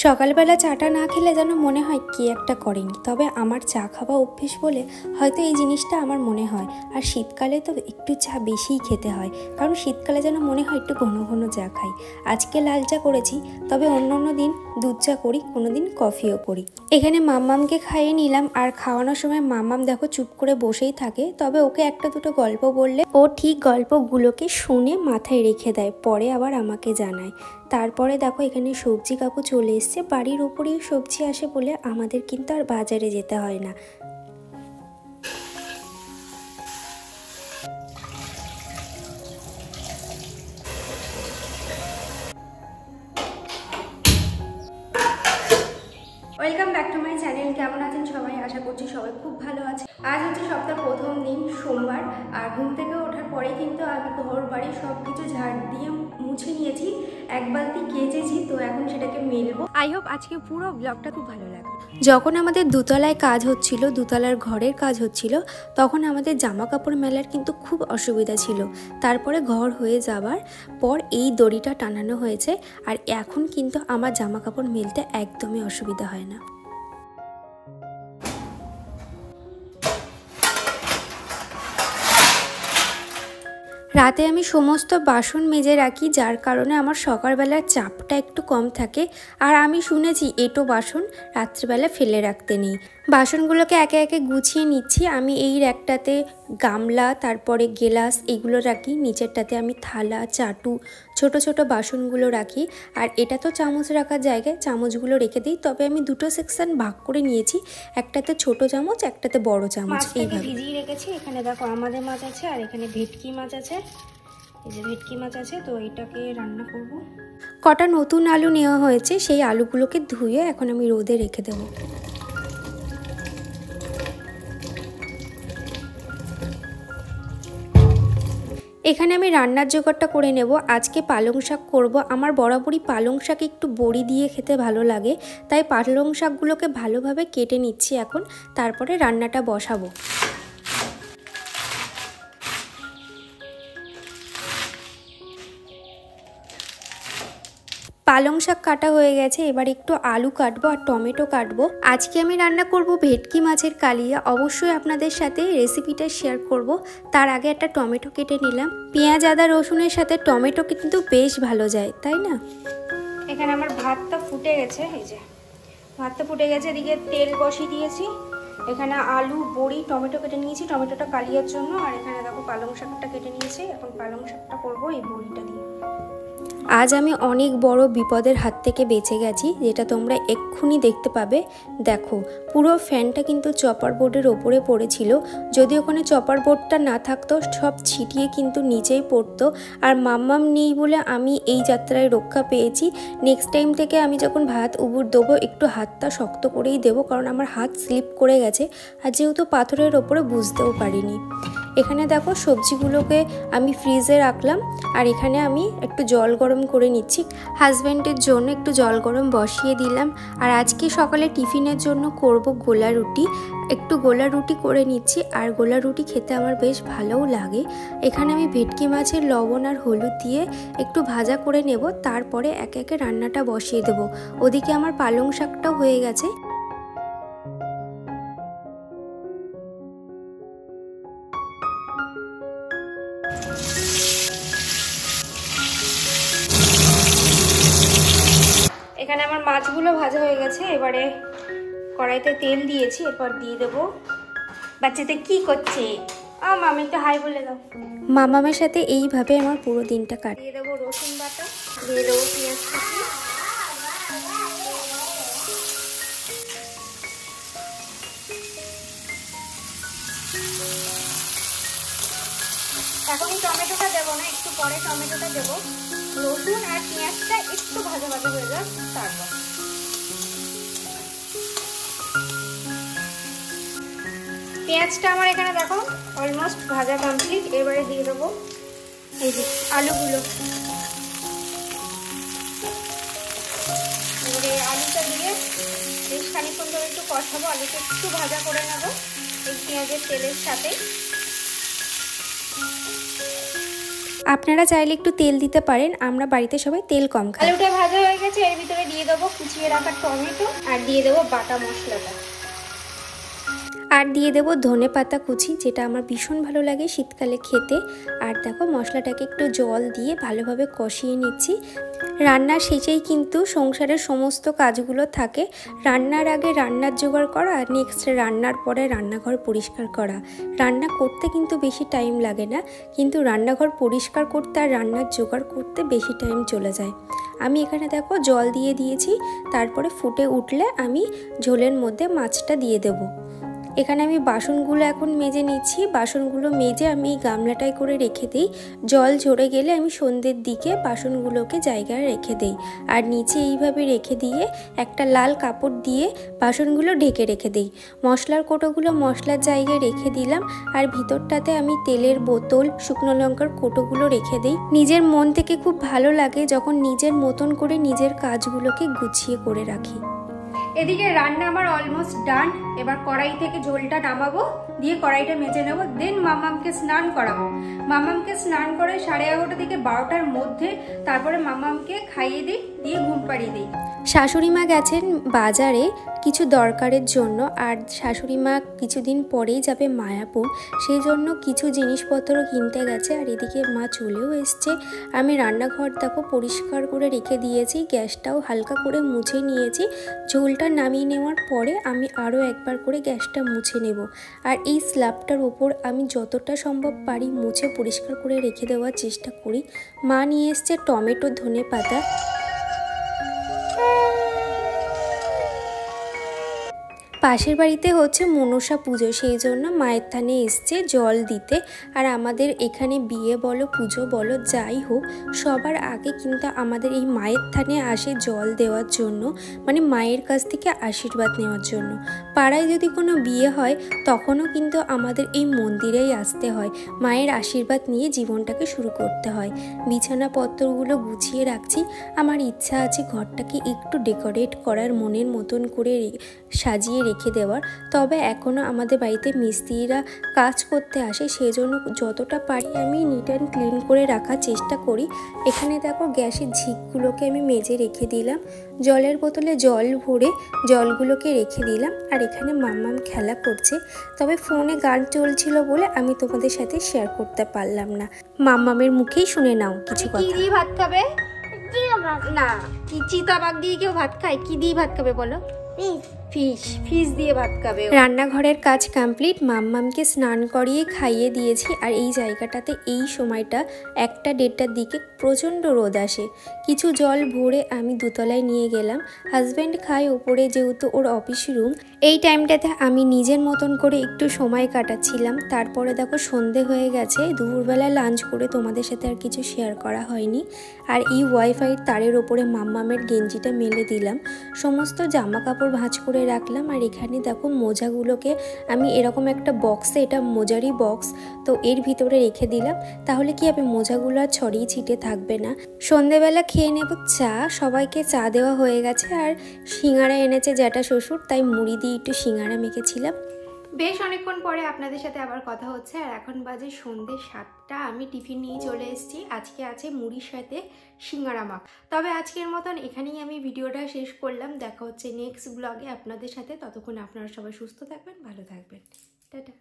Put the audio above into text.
সকালবেলা চাটা না খেলে যেন মনে হয় কি একটা করেনি। তবে আমার চা খাওয়া অভ্যেস বলে হয়তো এই জিনিসটা আমার মনে হয়। আর শীতকালে তো একটু চা বেশিই খেতে হয়, কারণ শীতকালে যেন মনে হয় একটু ঘন ঘন চা খাই। আজকে লাল চা করেছি, তবে অন্য দিন দুধ চা করি, কোনো দিন কফিও করি। এখানে মাম্মামকে খাইয়ে নিলাম, আর খাওয়ানোর সময় মাম্মাম দেখো চুপ করে বসেই থাকে। তবে ওকে একটা দুটো গল্প বললে ও ঠিক গল্পগুলোকে শুনে মাথায় রেখে দেয়, পরে আবার আমাকে জানায়। তারপরে দেখো এখানে সবজি কাকু চলে এসছে। বাড়ির উপরেই সবজি আসে বলে আমাদের কিন্তু আর বাজারে যেতে হয় না। Welcome back to my channel. কেমন আছেন সবাই? আশা করছি সবাই খুব ভালো আছে। আজ হচ্ছে সপ্তাহের প্রথম দিন, সোমবার। আর ঘুম থেকে ওঠার পরে কিন্তু আমি ঘর বাড়ি সব কিছু ঝাড় দিয়ে মুছে নিয়েছি, এক বালতি কেচেছি, তো এখন সেটাকে মেলবো। আই হোপ আজকে পুরো ব্লগটা খুব ভালো লাগবে। যখন আমাদের দুতলায় কাজ হচ্ছিল, দুতলার ঘরের কাজ হচ্ছিল, তখন আমাদের জামা কাপড় মেলার কিন্তু খুব অসুবিধা ছিল। তারপরে ঘর হয়ে যাবার পর এই দড়িটা টানানো হয়েছে, আর এখন কিন্তু আমার জামা কাপড় মেলতে একদমই অসুবিধা হয় না। রাতে আমি সমস্ত বাসন মেজে রাখি, যার কারণে আমার সকালবেলার চাপটা একটু কম থাকে। আর আমি শুনেছি এঁটো বাসন রাত্রিবেলা ফেলে রাখতে নেই। বাসনগুলোকে একে একে গুছিয়ে নিচ্ছি। আমি এই র্যাকটাতে গামলা, তারপরে গেলাস এগুলো রাখি, নিচেরটাতে আমি থালা, চাটু, ছোট ছোট বাসনগুলো রাখি। আর এটা তো চামচ রাখার জায়গায় চামচগুলো রেখে দিই। তবে আমি দুটো সেকশন ভাগ করে নিয়েছি, একটাতে ছোট চামচ, একটাতে বড় চামচ। এইভাবে ভিজিয়ে রেখেছি। এখানে দেখো আমাদের মাছ আছে, আর এখানে ভেটকি মাছ আছে। এই যে ভেটকি মাছ আছে, তো এটাকে রান্না করব। কটা নতুন আলু নেওয়া হয়েছে, সেই আলুগুলোকে ধুয়ে এখন আমি রোদে রেখে দেবো। এখানে আমি রান্নার জোগাড়টা করে নেব। আজকে পালং শাক করব। আমার বরাবরই পালং শাক একটু বড়ি দিয়ে খেতে ভালো লাগে, তাই পালং শাকগুলোকে ভালোভাবে কেটে নিচ্ছি এখন। তারপরে রান্নাটা বসাবো। পালং শাক কাটা হয়ে গেছে, এবার একটু আলু কাটবো আর টমেটো কাটবো। আজকে আমি রান্না করব ভেটকি মাছের কালিয়া। অবশ্যই আপনাদের সাথে রেসিপিটা শেয়ার করব। তার আগে একটা টমেটো কেটে নিলাম। পেঁয়াজ, আদা, রসুনের সাথে টমেটো কিন্তু বেশ ভালো যায়, তাই না? এখানে আমার ভাতটা ফুটে গেছে। এই যে ভাতটা ফুটে গেছে, এদিকে তেল বসিয়ে দিয়েছি। এখানে আলু, বড়ি, টমেটো কেটে নিয়েছি টমেটোটা কালিয়ার জন্য। আর এখানে দেখো পালং শাকটা কেটে নিয়েছি। এখন পালং শাকটা করবো এই বড়িটা দিয়ে। আজ আমি অনেক বড় বিপদের হাত থেকে বেঁচে গেছি, যেটা তোমরা এক্ষুনি দেখতে পাবে। দেখো পুরো ফ্যানটা কিন্তু চপার বোর্ডের ওপরে পড়েছিল। যদি ওখানে চপার বোর্ডটা না থাকতো, সব ছিটিয়ে কিন্তু নিচেই পড়তো। আর মাম্মাম নেই বলে আমি এই যাত্রায় রক্ষা পেয়েছি। নেক্সট টাইম থেকে আমি যখন ভাত উবুর দেবো, একটু হাতটা শক্ত করেই দেবো, কারণ আমার হাত স্লিপ করে গেছে। আর যেহেতু পাথরের ওপরে বুঝতেও পারিনি। এখানে দেখো সবজিগুলোকে আমি ফ্রিজে রাখলাম, আর এখানে আমি একটু জল গরম করে নিচ্ছি। হাজব্যান্ডের জন্য একটু জল গরম বসিয়ে দিলাম। আর আজকে সকালে টিফিনের জন্য করব গোলা রুটি। একটু গোলা রুটি করে নিচ্ছি, আর গোলা রুটি খেতে আমার বেশ ভালোও লাগে। এখানে আমি ভেটকি মাছের লবণ আর হলুদ দিয়ে একটু ভাজা করে নেব, তারপরে একে একে রান্নাটা বসিয়ে দেব। ওদিকে আমার পালং শাকটাও হয়ে গেছে। এখানে আমার মাছগুলো ভাজা হয়ে গেছে। এবারে কড়াইতে তেল দিয়েছি, এরপর দিয়ে দেবো। বাচ্চাদের কি করছে? মামি তো হাই বলে দাও। মামামের সাথে এইভাবে আমার পুরো দিনটা কাটে। দিয়ে দেবো রসুন বাটা, দিয়ে দেবো পেঁয়াজ কুচি, এখনই টমেটোটা দেবো না, একটু পরে টমেটোটা দেবো। রসুন আর পেঁয়াজটা একটু ভাজা ভাজা হয়ে যাক, তারপর পেঁয়াজটা আমার এখানে দেখো অলমোস্ট ভাজা কমপ্লিট। এবারে দিয়ে দেবো এই যে আলুগুলো। এবারে আলুটা দিয়ে বেশ খানিকক্ষণ ধরে একটু কষাবো। আলুটা একটু ভাজা করে নেবো এই পেঁয়াজের তেলের সাথে। আপনারা চাইলে একটু তেল দিতে পারেন, আমরা বাড়িতে সবাই তেল কম খাই। আলুটা ভাজা হয়ে গেছে, এর ভিতরে দিয়ে দেবো কুচিয়ে রাখা টমেটো আর দিয়ে দেবো বাটা মশলাটা, আর দিয়ে দেবো ধনে পাতা কুচি, যেটা আমার ভীষণ ভালো লাগে শীতকালে খেতে। আর দেখো মশলাটাকে একটু জল দিয়ে ভালোভাবে কষিয়ে নিচ্ছি। রান্নার শেষেই কিন্তু সংসারের সমস্ত কাজগুলো থাকে। রান্নার আগে রান্নার জোগাড় করা, আর নেক্সট রান্নার পরে রান্নাঘর পরিষ্কার করা। রান্না করতে কিন্তু বেশি টাইম লাগে না, কিন্তু রান্নাঘর পরিষ্কার করতে আর রান্নার জোগাড় করতে বেশি টাইম চলে যায়। আমি এখানে দেখো জল দিয়ে দিয়েছি, তারপরে ফুটে উঠলে আমি ঝোলের মধ্যে মাছটা দিয়ে দেবো। এখানে আমি বাসনগুলো এখন মেজে নিচ্ছি। বাসনগুলো মেজে আমি এই গামলাটায় করে রেখে দিই। জল ঝরে গেলে আমি সন্ধ্যের দিকে বাসনগুলোকে জায়গায় রেখে দিই, আর নিচে এইভাবে রেখে দিয়ে একটা লাল কাপড় দিয়ে বাসনগুলো ঢেকে রেখে দিই। মশলার কোটোগুলো মশলার জায়গায় রেখে দিলাম, আর ভিতরটাতে আমি তেলের বোতল, শুকনো লঙ্কার কোটোগুলো রেখে দিই। নিজের মন থেকে খুব ভালো লাগে যখন নিজের মতন করে নিজের কাজগুলোকে গুছিয়ে করে রাখি। এদিকে রান্না আমার অলমোস্ট ডান। এবার কড়াই থেকে ঝোলটা নামাবো, দিয়ে কড়াইটা মেজে নেবো, দেন মামামকে স্নান করাবো। মামামকে স্নান করে 11:30 থেকে 12টার মধ্যে তারপরে মামামকে খাইয়ে দিই, দিয়ে ঘুম পাড়িয়ে দিই। শাশুড়ি মা গেছেন বাজারে কিছু দরকারের জন্য, আর শাশুড়ি মা কিছুদিন পরেই যাবে মায়াপুর, সেই জন্য কিছু জিনিসপত্র কিনতে গেছে। আর এদিকে মা চলেও এসছে। আমি রান্নাঘর দেখো পরিষ্কার করে রেখে দিয়েছি, গ্যাসটাও হালকা করে মুছে নিয়েছি। ঝোলটা নামিয়ে নেওয়ার পরে আমি আরও একবার করে গ্যাসটা মুছে নেব। আর এই স্ল্যাবটার ওপর আমি যতটা সম্ভব পারি মুছে পরিষ্কার করে রেখে দেওয়ার চেষ্টা করি। মা নিয়ে এসছে টমেটো, ধনে পাতা। পাশের বাড়িতে হচ্ছে মনসা পুজো, সেই জন্য মায়ের থানে এসছে জল দিতে। আর আমাদের এখানে বিয়ে বলো পুজো বলো যাই হোক, সবার আগে কিন্তু আমাদের এই মায়ের থানে আসে জল দেওয়ার জন্য, মানে মায়ের কাছ থেকে আশীর্বাদ নেওয়ার জন্য। পাড়ায় যদি কোনো বিয়ে হয় তখনও কিন্তু আমাদের এই মন্দিরেই আসতে হয়, মায়ের আশীর্বাদ নিয়ে জীবনটাকে শুরু করতে হয়। বিছানাপত্রগুলো গুছিয়ে রাখছি। আমার ইচ্ছা আছে ঘরটাকে একটু ডেকোরেট করার, মনের মতন করে সাজিয়ে রেখে দেওয়ার। তবে এখনও আমাদের বাড়িতে মিস্ত্রিরা কাজ করতে আসে, সেজন্য যতটা পারি আমি নিট অ্যান্ড ক্লিন করে রাখার চেষ্টা করি। এখানে দেখো গ্যাসের ঝিকগুলোকে আমি মেজে রেখে দিলাম, জলের বোতলে জল ভরে জলগুলোকে রেখে দিলাম। আর এখানে মাম্মাম খেলা করছে, তবে ফোনে গান চলছিল বলে আমি তোমাদের সাথে শেয়ার করতে পারলাম না। মাম্মামের মুখেই শুনে নাও কিছু কথা। কি দিয়ে ভাত খাবে? না, কি চিতাবাঘ দিয়ে কেউ ভাত খায়? কি দিয়ে ভাত খাবে বলো? ফিশ দিয়ে ভাত খাবে। রান্নাঘরের কাজ কমপ্লিট, মাম্মামকে স্নান করিয়ে খাইয়ে দিয়েছি। আর এই জায়গাটাতে এই সময়টা 1টা-1:30টার দিকে প্রচণ্ড রোদ আসে। কিছু জল ভরে আমি দোতলায় নিয়ে গেলাম। হাজব্যান্ড খায় ওপরে, যেহেতু ওর অফিস রুম। এই টাইমটাতে আমি নিজের মতন করে একটু সময় কাটাচ্ছিলাম। তারপরে দেখো সন্ধে হয়ে গেছে, দুপুরবেলা লাঞ্চ করে তোমাদের সাথে আর কিছু শেয়ার করা হয়নি। আর এই ওয়াইফাই তারের ওপরে মাম্মামের গেঞ্জিটা মেলে দিলাম, সমস্ত জামা কাপড় ভাঁজ করে রাখলাম। আর এখানে দেখো মোজাগুলোকে আমি এরকম একটা বক্সে, এটা মোজারই বক্স, তো এর ভিতরে রেখে দিলাম। তাহলে কি হবে, মোজাগুলো আর ছড়িয়ে ছিটে থাকবে না। সন্ধেবেলা খেয়ে নেব চা, সবাইকে চা দেওয়া হয়ে গেছে। আর সিঙ্গারা এনেছে জ্যাঠা শ্বশুর, তাই মুড়ি দিয়ে একটু সিঙ্গারা মেখেছিলাম। বেশ অনেকক্ষণ পরে আপনাদের সাথে আবার কথা হচ্ছে। আর এখন বাজে সন্ধ্যে 7টা। আমি টিফিন নিয়ে চলে এসেছি। আজকে আছে মুড়ির সাথে সিঙ্গারা মাখ। তবে আজকের মতন এখানেই আমি ভিডিওটা শেষ করলাম। দেখা হচ্ছে নেক্সট ব্লগে আপনাদের সাথে। ততক্ষণ আপনারা সবাই সুস্থ থাকবেন, ভালো থাকবেন। টাটা।